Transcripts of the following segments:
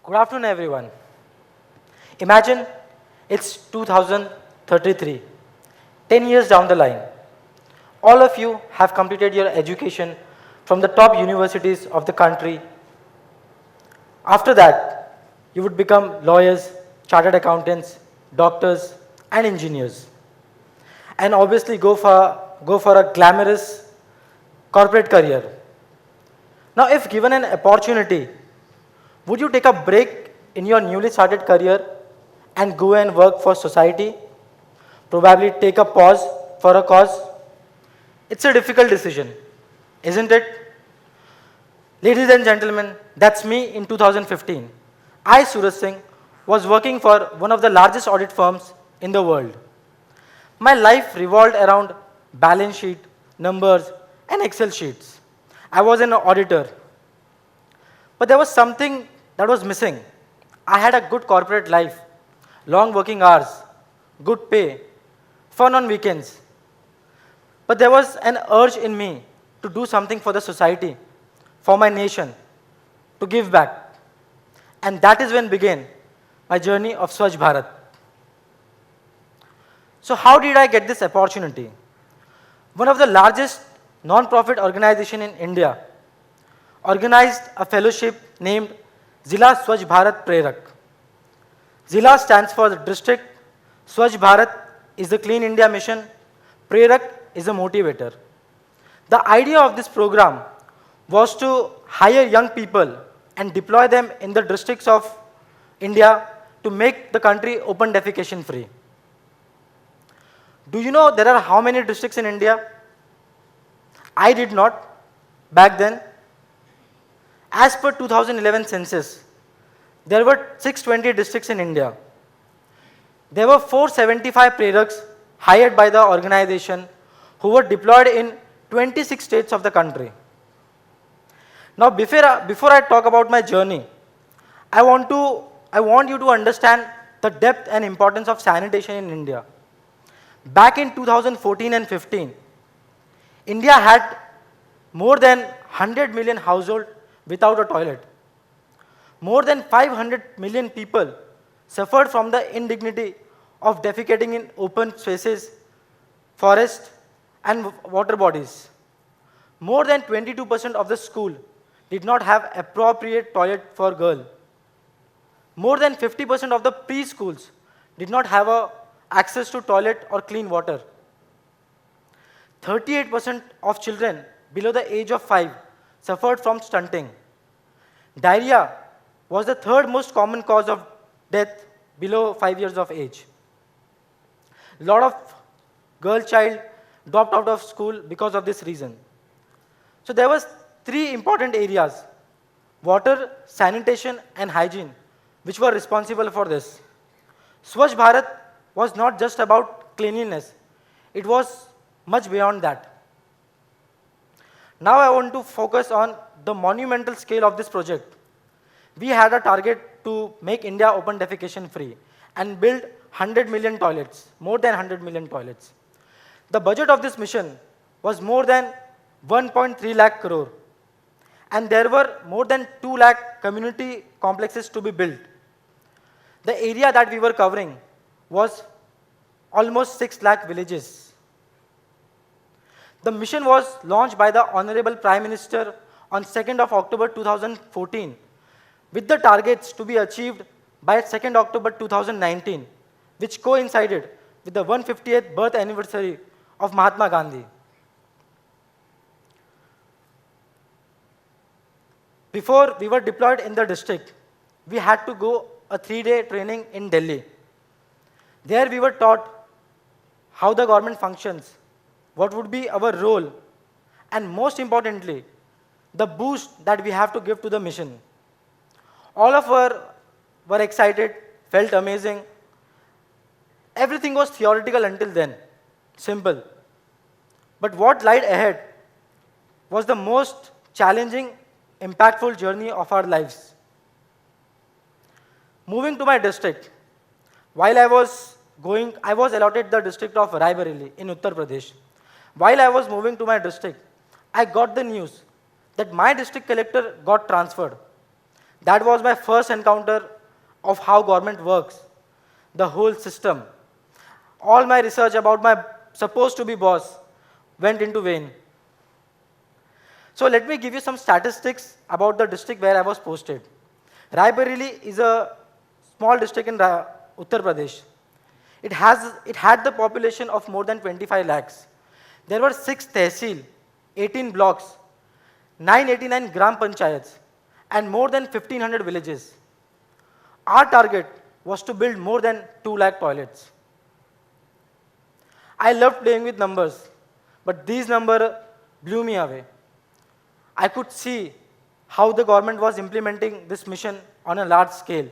Good afternoon, everyone. Imagine it's 2033, 10 years down the line. All of you have completed your education from the top universities of the country. After that, you would become lawyers, chartered accountants, doctors, and engineers. And obviously go for a glamorous corporate career. Now, if given an opportunity, would you take a break in your newly started career and go and work for society? Probably take a pause for a cause? It's a difficult decision, isn't it? Ladies and gentlemen, that's me in 2015. I, Suraj Singh, was working for one of the largest audit firms in the world. My life revolved around balance sheet, numbers, and Excel sheets. I was an auditor. But there was something that was missing. I had a good corporate life, long working hours, good pay, fun on weekends. But there was an urge in me to do something for the society, for my nation, to give back. And that is when began my journey of Swachh Bharat. So how did I get this opportunity? One of the largest non-profit organization in India organized a fellowship named Zila Swachh Bharat Prerak. Zila stands for the district, Swachh Bharat is the Clean India mission, Prerak is a motivator. The idea of this program was to hire young people and deploy them in the districts of India to make the country open defecation free. Do you know there are how many districts in India? I did not back then. As per 2011 census, there were 620 districts in India. There were 475 preraks hired by the organization who were deployed in 26 states of the country. Now, before I talk about my journey, I want you to understand the depth and importance of sanitation in India. Back in 2014 and 15, India had more than 100 million households without a toilet. More than 500 million people suffered from the indignity of defecating in open spaces, forests, and water bodies. More than 22% of the school did not have appropriate toilet for girls. More than 50% of the preschools did not have access to toilet or clean water. 38% of children below the age of 5 suffered from stunting. Diarrhea was the third most common cause of death below 5 years of age. A lot of girl child dropped out of school because of this reason. So there was 3 important areas: water, sanitation, and hygiene, which were responsible for this. Swachh Bharat was not just about cleanliness, it was much beyond that. Now I want to focus on the monumental scale of this project. We had a target to make India open defecation free and build 100 million toilets, more than 100 million toilets. The budget of this mission was more than 1.3 lakh crore, and there were more than 2 lakh community complexes to be built. The area that we were covering was almost 6 lakh villages. The mission was launched by the Honorable Prime Minister on 2nd of October 2014 with the targets to be achieved by 2nd October 2019, which coincided with the 150th birth anniversary of Mahatma Gandhi. Before we were deployed in the district, we had to go a 3-day training in Delhi. There we were taught how the government functions, what would be our role, and most importantly, the boost that we have to give to the mission. All of us were excited, felt amazing. Everything was theoretical until then, simple. But what lied ahead was the most challenging, impactful journey of our lives. Moving to my district, while I was allotted the district of Raebareli in Uttar Pradesh. While I was moving to my district, I got the news that my district collector got transferred. That was my first encounter of how government works, the whole system. All my research about my supposed to be boss went into vain. So let me give you some statistics about the district where I was posted. Raebareli is a small district in Uttar Pradesh. It had the population of more than 25 lakhs. There were 6 tehsil, 18 blocks, 989 gram panchayats, and more than 1500 villages. Our target was to build more than 2 lakh toilets. I loved playing with numbers, but these numbers blew me away. I could see how the government was implementing this mission on a large scale,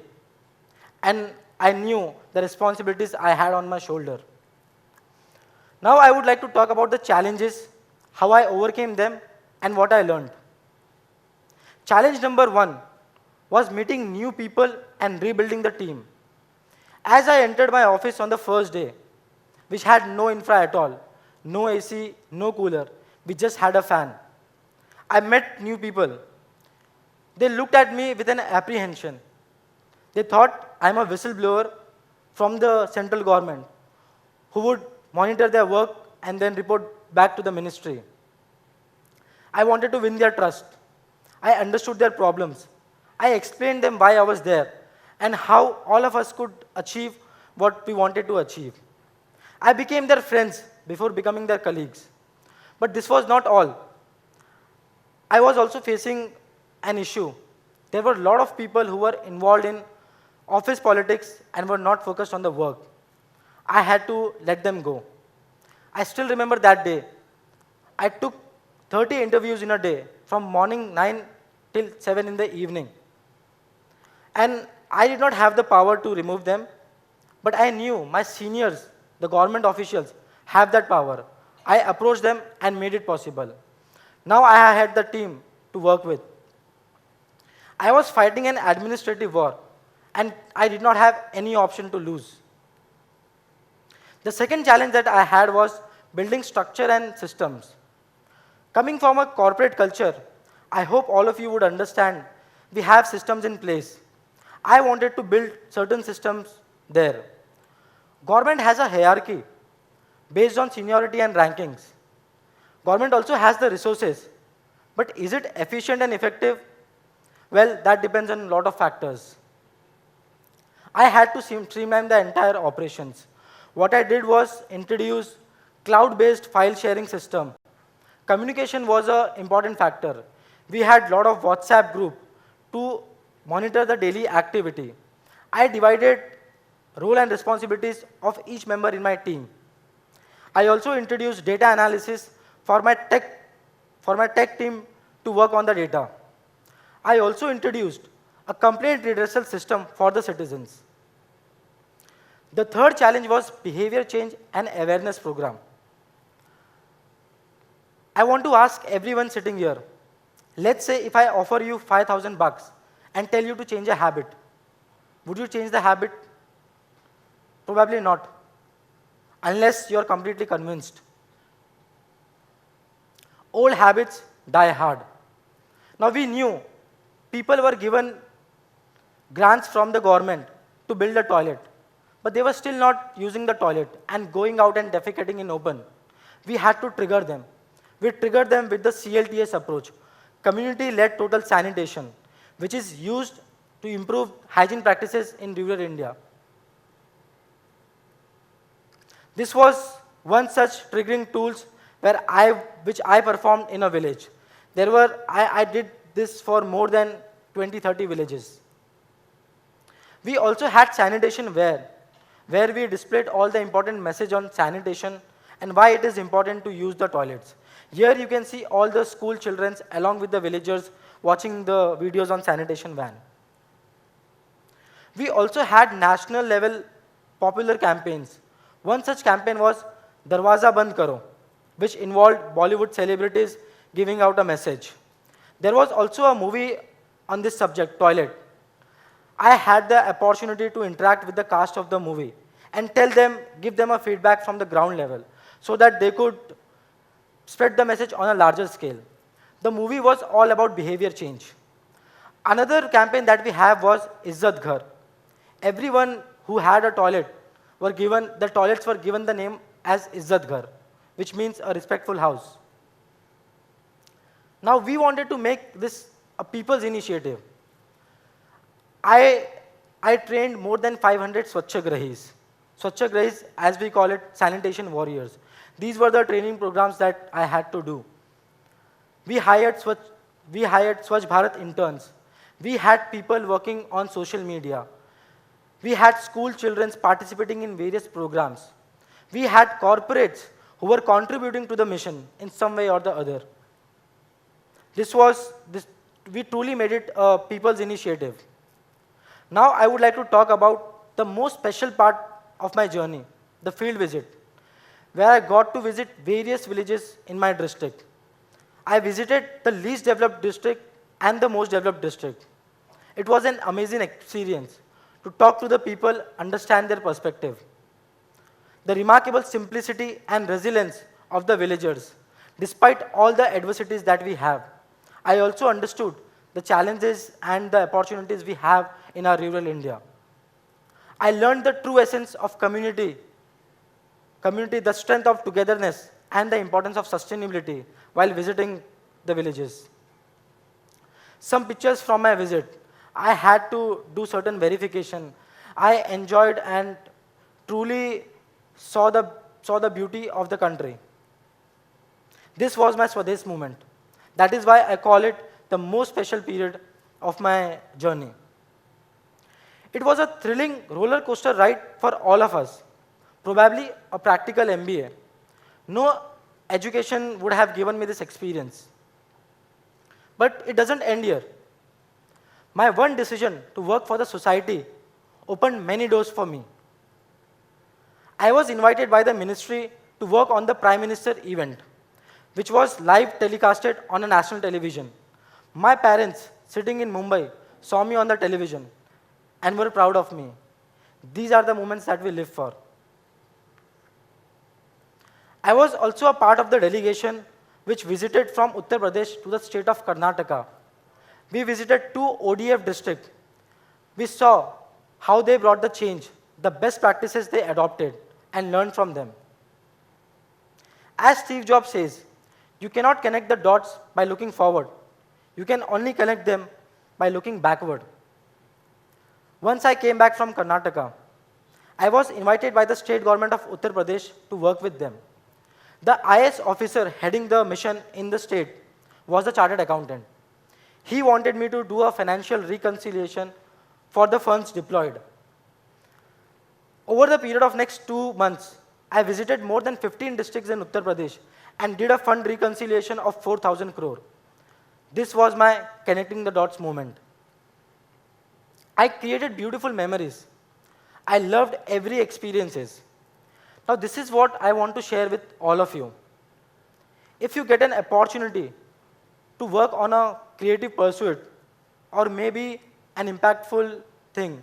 and I knew the responsibilities I had on my shoulder. Now I would like to talk about the challenges, how I overcame them, and what I learned. Challenge number 1 was meeting new people and rebuilding the team. As I entered my office on the first day, which had no infra at all, no AC, no cooler, we just had a fan. I met new people. They looked at me with an apprehension. They thought I'm a whistleblower from the central government who would monitor their work and then report back to the ministry. I wanted to win their trust. I understood their problems. I explained them why I was there and how all of us could achieve what we wanted to achieve. I became their friends before becoming their colleagues. But this was not all. I was also facing an issue. There were a lot of people who were involved in office politics and were not focused on the work. I had to let them go. I still remember that day. I took 30 interviews in a day from morning 9 till 7 in the evening. And I did not have the power to remove them, but I knew my seniors, the government officials, have that power. I approached them and made it possible. Now I had the team to work with. I was fighting an administrative war, and I did not have any option to lose. The second challenge that I had was building structure and systems. Coming from a corporate culture, I hope all of you would understand we have systems in place. I wanted to build certain systems there. Government has a hierarchy based on seniority and rankings. Government also has the resources, but is it efficient and effective? Well, that depends on a lot of factors. I had to streamline the entire operations. What I did was introduce cloud-based file sharing system. Communication was an important factor. We had a lot of WhatsApp group to monitor the daily activity. I divided role and responsibilities of each member in my team. I also introduced data analysis for my tech team to work on the data. I also introduced a complaint redressal system for the citizens. The third challenge was behavior change and awareness program. I want to ask everyone sitting here, let's say if I offer you $5,000 and tell you to change a habit, would you change the habit? Probably not, unless you're completely convinced. Old habits die hard. Now we knew people were given grants from the government to build a toilet, but they were still not using the toilet and going out and defecating in open. We had to trigger them. We triggered them with the CLTS approach, community-led total sanitation, which is used to improve hygiene practices in rural India. This was one such triggering tools which I performed in a village. I did this for more than 20-30 villages. We also had sanitation where we displayed all the important message on sanitation and why it is important to use the toilets. Here you can see all the school children along with the villagers watching the videos on sanitation van. We also had national level popular campaigns. One such campaign was Darwaza Band Karo, which involved Bollywood celebrities giving out a message. There was also a movie on this subject, Toilet. I had the opportunity to interact with the cast of the movie and give them a feedback from the ground level so that they could spread the message on a larger scale. The movie was all about behavior change. Another campaign that we have was Izzat Ghar. Everyone who had a toilet the toilets were given the name as Izzat Ghar, which means a respectful house. Now we wanted to make this a people's initiative. I, I trained more than 500 Swachhagrahis. Swachhagrahis, as we call it, sanitation warriors. These were the training programs that I had to do. We hired Swachh Bharat interns. We had people working on social media. We had school children participating in various programs. We had corporates who were contributing to the mission in some way or the other. We truly made it a people's initiative. Now I would like to talk about the most special part of my journey, the field visit, where I got to visit various villages in my district. I visited the least developed district and the most developed district. It was an amazing experience to talk to the people, understand their perspective. The remarkable simplicity and resilience of the villagers, despite all the adversities that we have. I also understood the challenges and the opportunities we have in our rural India. I learned the true essence of community, the strength of togetherness, and the importance of sustainability while visiting the villages. Some pictures from my visit. I had to do certain verification. I enjoyed and truly saw the beauty of the country. This was my Swadesh movement. That is why I call it the most special period of my journey. It was a thrilling roller coaster ride for all of us, probably a practical MBA. No education would have given me this experience. But it doesn't end here. My one decision to work for the society opened many doors for me. I was invited by the ministry to work on the Prime Minister event, which was live telecasted on a national television. My parents, sitting in Mumbai, saw me on the television and were proud of me. These are the moments that we live for. I was also a part of the delegation which visited from Uttar Pradesh to the state of Karnataka. We visited 2 ODF districts. We saw how they brought the change, the best practices they adopted, and learned from them. As Steve Jobs says, you cannot connect the dots by looking forward. You can only connect them by looking backward. Once I came back from Karnataka, I was invited by the state government of Uttar Pradesh to work with them. The IS officer heading the mission in the state was a chartered accountant. He wanted me to do a financial reconciliation for the funds deployed. Over the period of next 2 months, I visited more than 15 districts in Uttar Pradesh and did a fund reconciliation of 4,000 crore. This was my connecting the dots moment. I created beautiful memories. I loved every experiences. Now this is what I want to share with all of you. If you get an opportunity to work on a creative pursuit or maybe an impactful thing,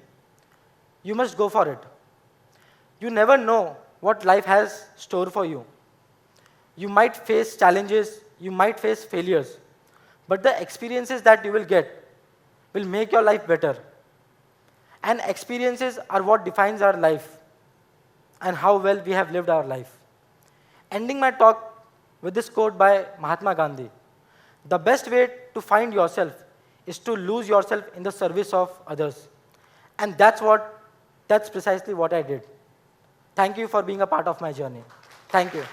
you must go for it. You never know what life has store for you. You might face challenges, you might face failures, but the experiences that you will get will make your life better. And experiences are what defines our life and how well we have lived our life. Ending my talk with this quote by Mahatma Gandhi. The best way to find yourself is to lose yourself in the service of others. And that's precisely what I did. Thank you for being a part of my journey. Thank you.